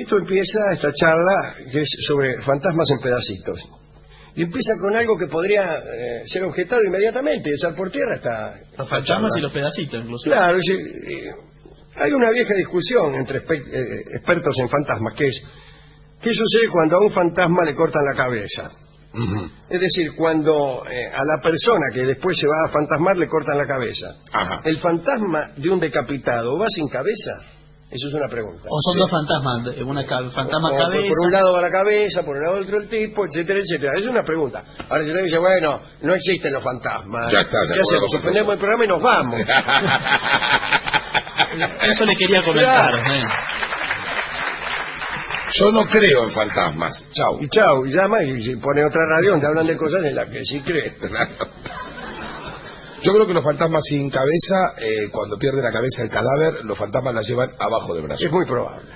Esto empieza, esta charla, que es sobre fantasmas en pedacitos. Y empieza con algo que podría ser objetado inmediatamente, echar por tierra hasta... Los fantasmas y los pedacitos, incluso. Claro, hay una vieja discusión entre expertos en fantasmas, que es, ¿qué sucede cuando a un fantasma le cortan la cabeza? Es decir, cuando a la persona que después se va a fantasmar le cortan la cabeza. Ajá. ¿El fantasma de un decapitado va sin cabeza? Eso es una pregunta. O son dos fantasmas, fantasma cabeza. Por un lado va la cabeza, por el lado otro el tipo, etcétera, etcétera. Es una pregunta. Ahora si usted dice, bueno, no existen los fantasmas. Ya está, ¿Qué hacemos? Suspendemos el programa y nos vamos. Eso le quería comentar. Claro. Yo no creo en fantasmas. Chau. Y chau, y llama y se pone otra radio donde hablan de cosas en las que sí cree. Yo creo que los fantasmas sin cabeza, cuando pierde la cabeza el cadáver, los fantasmas la llevan abajo del brazo. Es muy probable.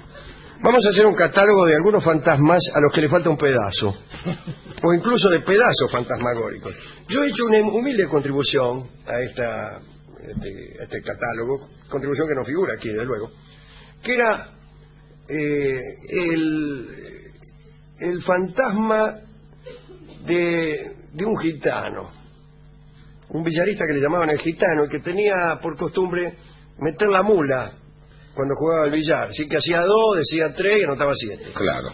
Vamos a hacer un catálogo de algunos fantasmas a los que le falta un pedazo. O incluso de pedazos fantasmagóricos. Yo he hecho una humilde contribución a este catálogo, contribución que no figura aquí, desde luego, que era el fantasma de un gitano, un billarista que le llamaban el gitano, y que tenía por costumbre meter la mula cuando jugaba al billar, así que hacía 2, decía 3 y anotaba 7. Claro.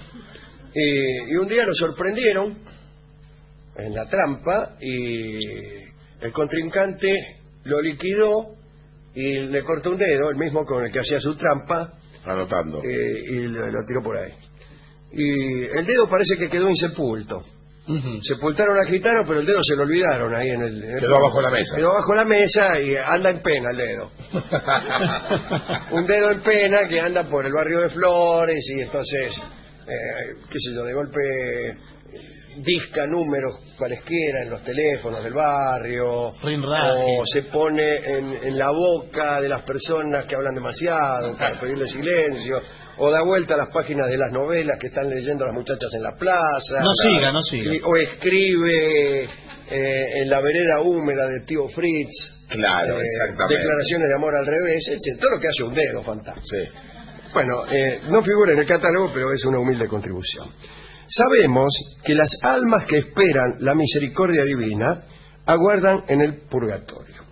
Y un día lo sorprendieron en la trampa y el contrincante lo liquidó y le cortó un dedo, el mismo con el que hacía su trampa, Anotando. y lo tiró por ahí. Y el dedo parece que quedó insepulto. Sepultaron al gitano, pero el dedo se lo olvidaron ahí en el... Quedó abajo la mesa. Quedó bajo la mesa y anda en pena el dedo. Un dedo en pena que anda por el barrio de Flores y entonces, qué sé yo, de golpe disca números cualesquiera en los teléfonos del barrio, o se pone en la boca de las personas que hablan demasiado para pedirle silencio, o da vuelta a las páginas de las novelas que están leyendo las muchachas en la plaza. No siga. O escribe en la vereda húmeda de Tío Fritz. Claro, exactamente. Declaraciones de amor al revés, etc. Todo lo que hace un dedo, fantasma. Sí. Bueno, no figura en el catálogo, pero es una humilde contribución. Sabemos que las almas que esperan la misericordia divina aguardan en el purgatorio.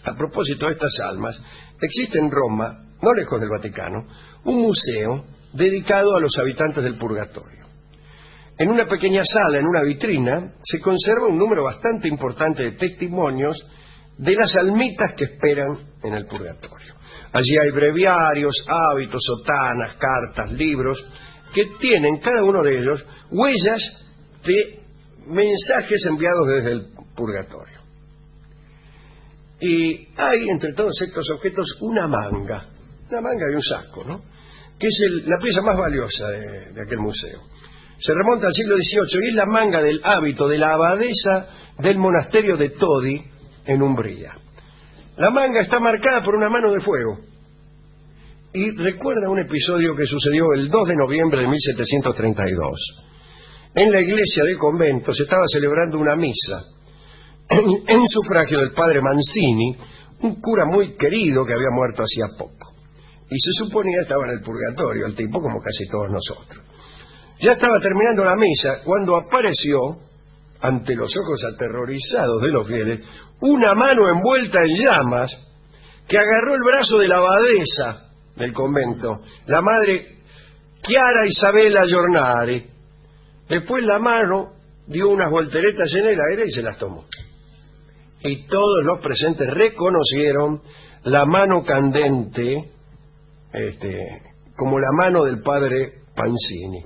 A propósito de estas almas, existe en Roma, no lejos del Vaticano, un museo dedicado a los habitantes del purgatorio. En una pequeña sala, en una vitrina, se conserva un número bastante importante de testimonios de las almitas que esperan en el purgatorio. Allí hay breviarios, hábitos, sotanas, cartas, libros, que tienen cada uno de ellos huellas de mensajes enviados desde el purgatorio. Y hay entre todos estos objetos una manga y un saco, ¿no? Que es la pieza más valiosa de aquel museo. Se remonta al siglo XVIII y es la manga del hábito de la abadesa del monasterio de Todi en Umbría. La manga está marcada por una mano de fuego y recuerda un episodio que sucedió el 2 de noviembre de 1732. En la iglesia del convento se estaba celebrando una misa en sufragio del padre Mancini, un cura muy querido que había muerto hacía poco. Y se suponía estaba en el purgatorio, el tipo, como casi todos nosotros. Ya estaba terminando la misa cuando apareció, ante los ojos aterrorizados de los fieles, una mano envuelta en llamas que agarró el brazo de la abadesa del convento, la madre Chiara Isabella Giornari. Después la mano dio unas volteretas en el aire y se las tomó. Y todos los presentes reconocieron la mano candente como la mano del padre Mancini.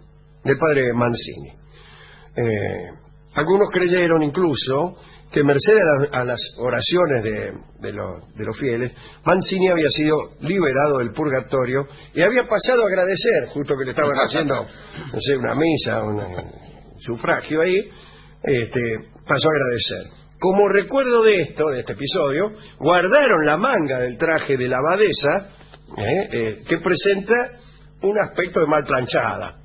Algunos creyeron incluso que merced a las oraciones de los fieles, Mancini había sido liberado del purgatorio y había pasado a agradecer, justo que le estaban haciendo, no sé, una misa, un sufragio ahí, pasó a agradecer. Como recuerdo de este episodio, guardaron la manga del traje de la abadesa, que presenta un aspecto de mal planchada,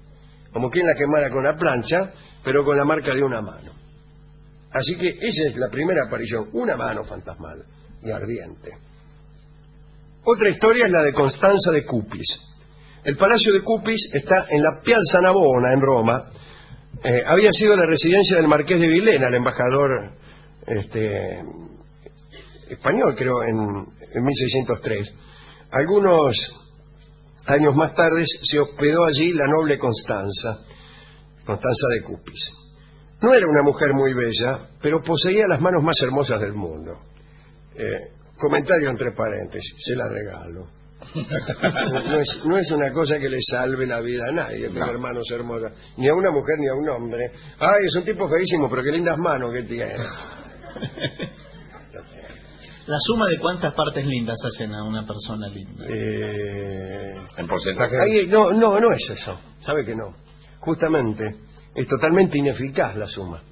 como quien la quemara con la plancha, pero con la marca de una mano. Así que esa es la primera aparición, una mano fantasmal y ardiente. Otra historia es la de Constanza de Cupis. El Palacio de Cupis está en la Piazza Navona, en Roma. Había sido la residencia del Marqués de Villena, el embajador español, creo, en 1603. Algunos años más tarde se hospedó allí la noble Constanza de Cupis. No era una mujer muy bella, pero poseía las manos más hermosas del mundo. Comentario entre paréntesis, se la regalo. No es una cosa que le salve la vida a nadie tener manos hermosas, ni a una mujer ni a un hombre. Ay, es un tipo feísimo, pero qué lindas manos que tiene. ¿La suma de cuántas partes lindas hacen a una persona linda? En porcentaje. No es eso. ¿Sabe que no? Justamente, es totalmente ineficaz la suma.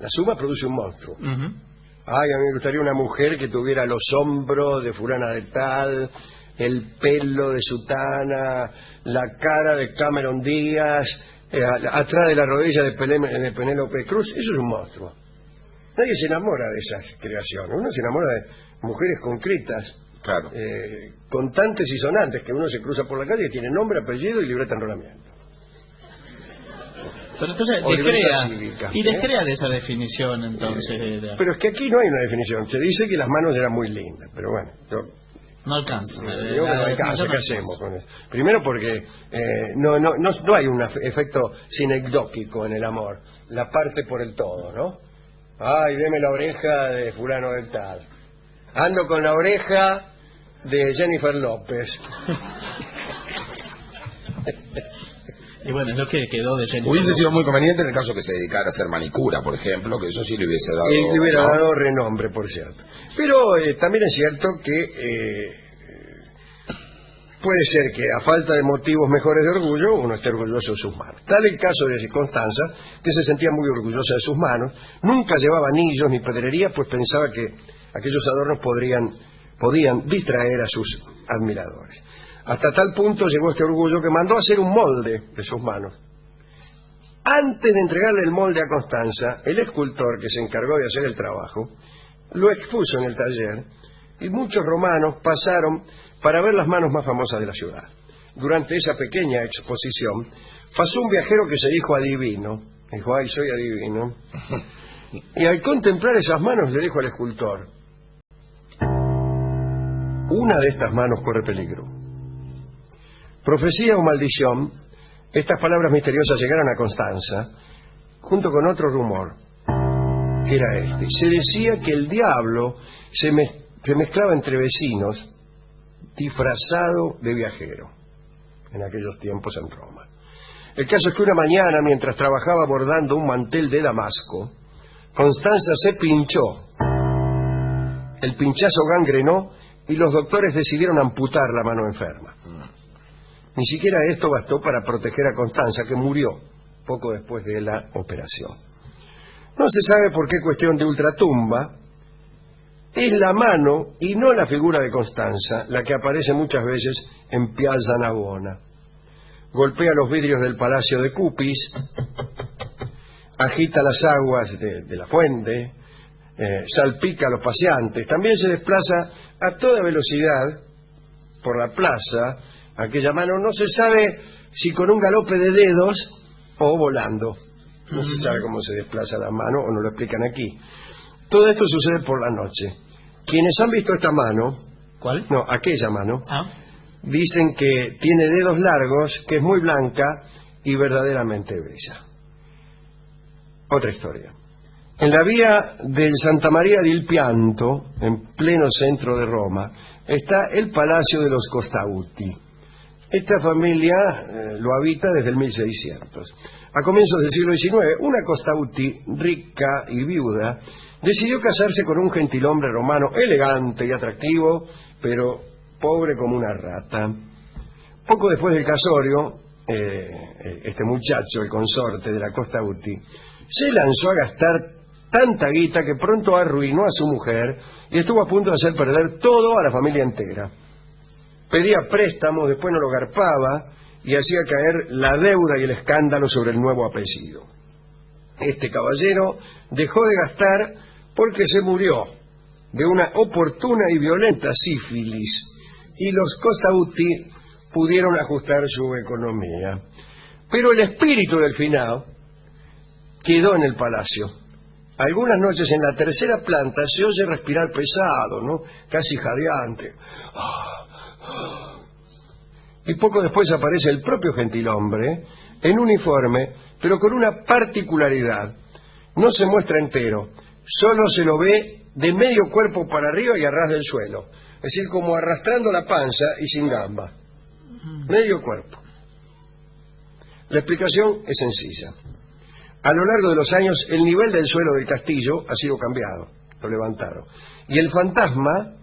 La suma produce un monstruo. Ay, a mí me gustaría una mujer que tuviera los hombros de fulana de tal, el pelo de sutana, la cara de Cameron Díaz, atrás de la rodilla de Penélope Cruz. Eso es un monstruo. Nadie se enamora de esas creaciones. Uno se enamora de mujeres concretas, claro, contantes y sonantes, que uno se cruza por la calle y tiene nombre, apellido y libreta de enrolamiento. Pero entonces descrea de esa definición, entonces. Pero es que aquí no hay una definición. Se dice que las manos eran muy lindas, pero bueno, no alcanza. Digo que no alcanza. ¿Qué hacemos con eso? Primero porque no hay un efecto sinecdóquico en el amor. La parte por el todo, ¿no? Ay, deme la oreja de fulano del tal. Ando con la oreja de Jennifer López. Y bueno, es lo que quedó de Jennifer. Hubiese sido muy conveniente en el caso que se dedicara a hacer manicura, por ejemplo, que eso sí le hubiese dado... Y le hubiera dado renombre, por cierto. Pero también es cierto que puede ser que a falta de motivos mejores de orgullo, uno esté orgulloso de sus manos. Tal el caso de Constanza, que se sentía muy orgullosa de sus manos. Nunca llevaba anillos ni pedrería, pues pensaba que aquellos adornos podían distraer a sus admiradores. Hasta tal punto llegó este orgullo que mandó hacer un molde de sus manos. Antes de entregarle el molde a Constanza, el escultor que se encargó de hacer el trabajo lo expuso en el taller y muchos romanos pasaron para ver las manos más famosas de la ciudad. Durante esa pequeña exposición pasó un viajero que se dijo adivino. Dijo, ay, soy adivino. Y al contemplar esas manos le dijo al escultor, una de estas manos corre peligro. Profecía o maldición, estas palabras misteriosas llegaron a Constanza, junto con otro rumor, que era este. Se decía que el diablo se mezclaba entre vecinos, disfrazado de viajero, en aquellos tiempos en Roma. El caso es que una mañana, mientras trabajaba bordando un mantel de damasco, Constanza se pinchó. El pinchazo gangrenó y los doctores decidieron amputar la mano enferma. Ni siquiera esto bastó para proteger a Constanza, que murió poco después de la operación. No se sabe por qué cuestión de ultratumba, es la mano y no la figura de Constanza la que aparece muchas veces en Piazza Navona. Golpea los vidrios del Palacio de Cupis, agita las aguas de la fuente, salpica a los paseantes, también se desplaza a toda velocidad por la plaza. Aquella mano no se sabe si con un galope de dedos o volando. No se sabe cómo se desplaza la mano, o no lo explican aquí. Todo esto sucede por la noche. Quienes han visto esta mano... ¿Cuál? No, aquella mano. Dicen que tiene dedos largos, que es muy blanca y verdaderamente bella. Otra historia. En la vía del Santa Maria del Pianto, en pleno centro de Roma, está el Palacio de los Costauti. Esta familia lo habita desde el 1600. A comienzos del siglo XIX, una Costauti, rica y viuda, decidió casarse con un gentilhombre romano elegante y atractivo, pero pobre como una rata. Poco después del casorio, este muchacho, el consorte de la Costauti, se lanzó a gastar tanta guita que pronto arruinó a su mujer y estuvo a punto de hacer perder todo a la familia entera. Pedía préstamos, después no lo garpaba y hacía caer la deuda y el escándalo sobre el nuevo apellido. Este caballero dejó de gastar porque se murió de una oportuna y violenta sífilis y los Costauti pudieron ajustar su economía. Pero el espíritu del finado quedó en el palacio. Algunas noches en la tercera planta se oye respirar pesado, ¿no? Casi jadeante. Y poco después aparece el propio gentilhombre en uniforme, pero con una particularidad. No se muestra entero, solo se lo ve de medio cuerpo para arriba y a ras del suelo. Es decir, como arrastrando la panza y sin gamba. Medio cuerpo. La explicación es sencilla. A lo largo de los años, el nivel del suelo del castillo ha sido cambiado. Lo levantaron. Y el fantasma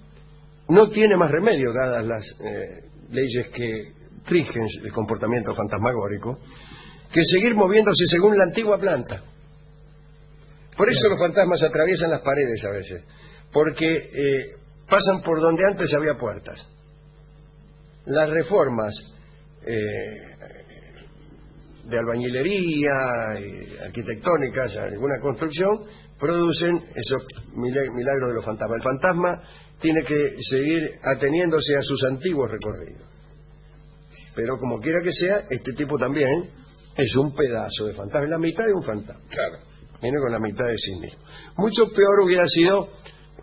no tiene más remedio, dadas las leyes que rigen el comportamiento fantasmagórico, que seguir moviéndose según la antigua planta. Por eso los fantasmas atraviesan las paredes a veces, porque pasan por donde antes había puertas. Las reformas de albañilería y arquitectónicas, alguna construcción, producen esos milagros de los fantasmas. El fantasma tiene que seguir ateniéndose a sus antiguos recorridos. Pero como quiera que sea, este tipo también es un pedazo de fantasma, es la mitad de un fantasma. Claro. Viene con la mitad de sí mismo. Mucho peor hubiera sido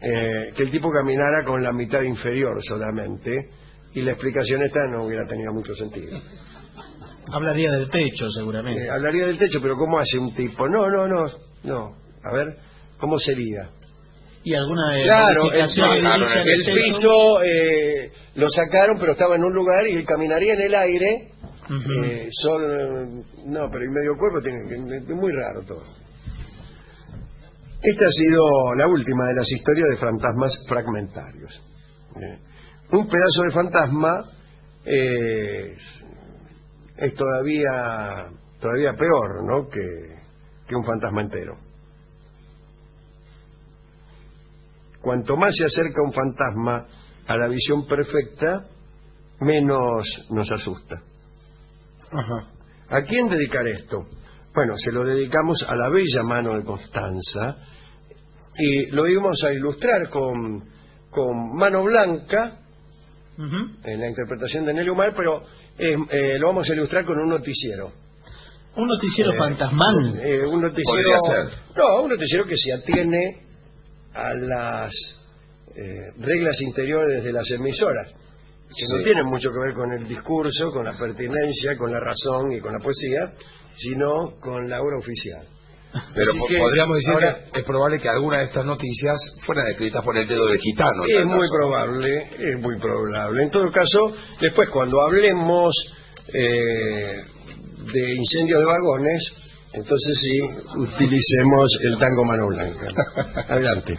que el tipo caminara con la mitad inferior solamente, y la explicación esta no hubiera tenido mucho sentido. Hablaría del techo, seguramente. Hablaría del techo, pero ¿cómo hace un tipo? No. A ver, ¿cómo sería? Y alguna Claro, modificación edilicia del el techo. piso lo sacaron, pero estaba en un lugar y él caminaría en el aire. No, pero el medio cuerpo es muy raro todo. Esta ha sido la última de las historias de fantasmas fragmentarios. Un pedazo de fantasma es todavía peor, ¿no?, que un fantasma entero. Cuanto más se acerca un fantasma a la visión perfecta, menos nos asusta. Ajá. ¿A quién dedicar esto? Bueno, se lo dedicamos a la bella mano de Constanza, y lo íbamos a ilustrar con Mano Blanca, en la interpretación de Nelly Umar, pero lo vamos a ilustrar con un noticiero. ¿Un noticiero fantasmal? Un noticiero, Podría ser. No, un noticiero que se atiene a las reglas interiores de las emisoras, que Sí. no tienen mucho que ver con el discurso, con la pertinencia, con la razón y con la poesía, sino con la obra oficial. Pero Así que podríamos decir ahora- que es probable que algunas de estas noticias fueran escritas por el dedo del gitano. en Es tal muy caso. probable, es muy probable. En todo caso, después cuando hablemos de incendios de vagones, entonces sí utilicemos el tango Mano Blanca. Adelante.